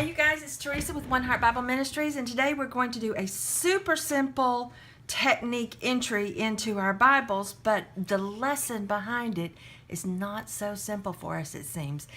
Hey you guys, it's Teresa with One Heart Bible Ministries, and today we're going to do a super simple technique entry into our Bibles, but the lesson behind it is not so simple for us, it seems.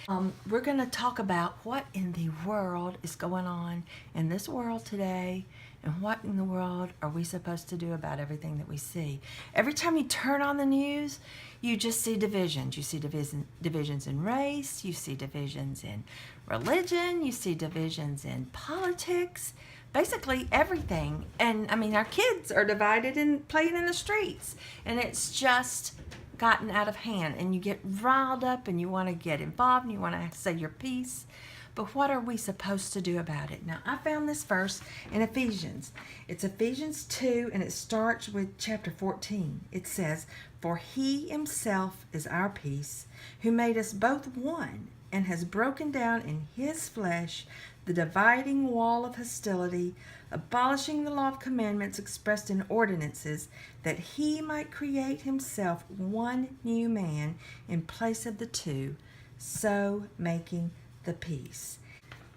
We're going to talk about what in the world is going on in this world today, and what in the world are we supposed to do about everything that we see. Every time you turn on the news, you just see divisions. You see divisions in race, you see divisions in religion, you see divisions in politics, basically everything. And I mean, our kids are divided and playing in the streets, and it's just gotten out of hand, and you get riled up and you want to get involved and you want to say your piece. But what are we supposed to do about it? Now, I found this verse in Ephesians. It's Ephesians 2, and it starts with chapter 14. It says, "For he himself is our peace, who made us both one, and has broken down in his flesh the dividing wall of hostility, abolishing the law of commandments expressed in ordinances, that he might create himself one new man in place of the two, so making the peace."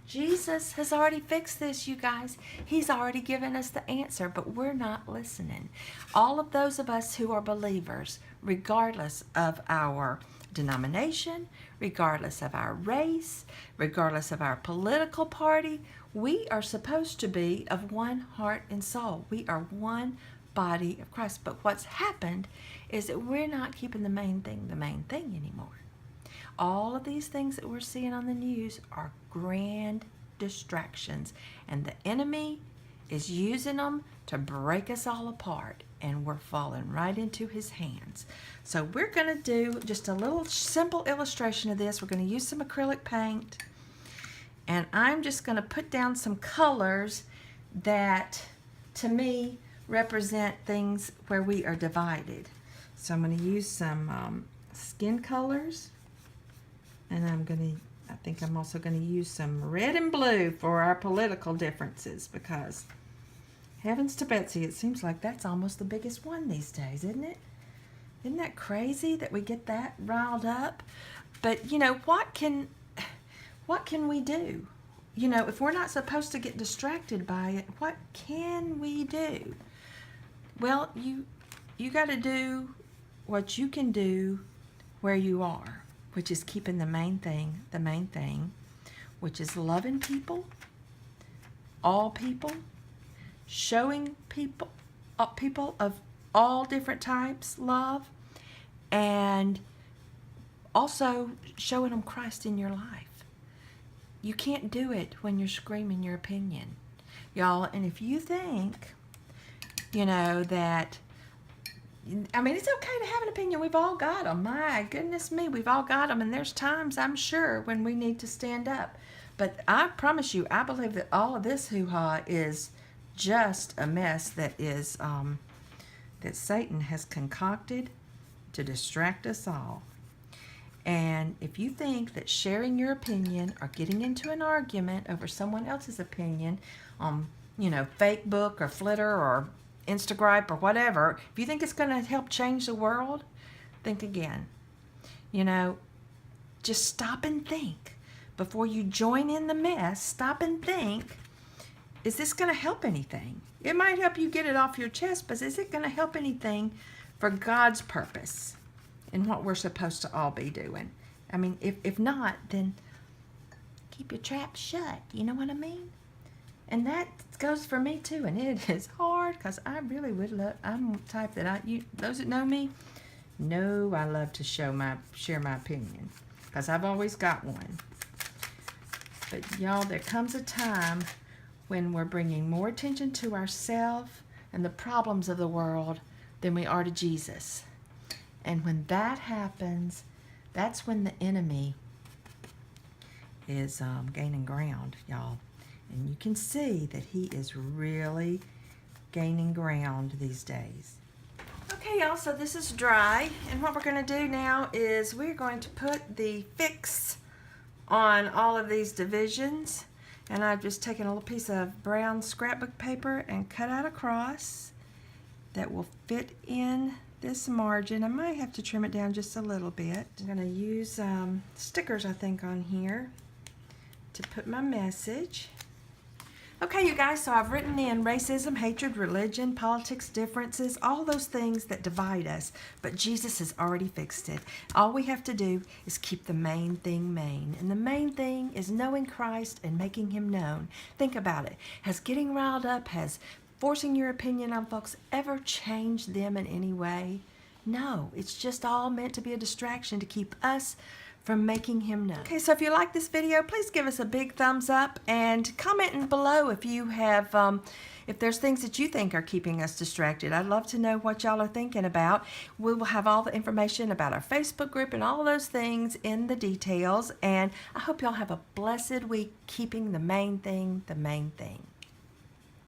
Jesus has already fixed this, you guys. He's already given us the answer, but we're not listening. All of those of us who are believers, regardless of our denomination, regardless of our race, regardless of our political party, we are supposed to be of one heart and soul. We are one body of Christ. But what's happened is that we're not keeping the main thing anymore. All of these things that we're seeing on the news are grand distractions, and the enemy is using them to break us all apart, and we're falling right into his hands. So we're going to do just a little simple illustration of this. We're going to use some acrylic paint, and I'm just going to put down some colors that to me represent things where we are divided. So I'm going to use some skin colors. And I think I'm also going to use some red and blue for our political differences, because heavens to Betsy, it seems like that's almost the biggest one these days, isn't it? Isn't that crazy that we get that riled up? But, you know, what can we do? You know, if we're not supposed to get distracted by it, what can we do? Well, you got to do what you can do where you are, which is keeping the main thing, which is loving people, all people, showing people of all different types love, and also showing them Christ in your life. You can't do it when you're screaming your opinion, y'all. And if you think, you know, that I mean, it's okay to have an opinion. We've all got them. My goodness me, we've all got them. And there's times, I'm sure, when we need to stand up. But I promise you, I believe that all of this hoo-ha is just a mess that is that Satan has concocted to distract us all. And if you think that sharing your opinion or getting into an argument over someone else's opinion on, you know, Facebook or Flitter or Instagram or whatever, if you think it's going to help change the world, think again. You know, just stop and think before you join in the mess. Stop and think, is this going to help anything? It might help you get it off your chest, but is it going to help anything for God's purpose and what we're supposed to all be doing? I mean, if not, then keep your trap shut. You know what I mean? And that goes for me too, and it is hard, because I really would love. I'm the type that those that know me know I love to share my opinion, because I've always got one. But y'all, there comes a time when we're bringing more attention to ourselves and the problems of the world than we are to Jesus. And when that happens, that's when the enemy is gaining ground, y'all. And you can see that he is really gaining ground these days. Okay, y'all, so this is dry. And what we're going to do now is we're going to put the fix on all of these divisions. And I've just taken a little piece of brown scrapbook paper and cut out a cross that will fit in this margin. I might have to trim it down just a little bit. I'm going to use stickers, I think, on here. to put my message. Okay, you guys, so I've written in racism, hatred, religion, politics, differences, all those things that divide us, but Jesus has already fixed it. All we have to do is keep the main thing main, and the main thing is knowing Christ and making him known. Think about it. Has getting riled up, has forcing your opinion on folks ever changed them in any way? No, it's just all meant to be a distraction to keep us from making him known. Okay, so if you like this video, please give us a big thumbs up and comment below if you have, if there's things that you think are keeping us distracted. I'd love to know what y'all are thinking about. We will have all the information about our Facebook group and all those things in the details. And I hope y'all have a blessed week keeping the main thing the main thing.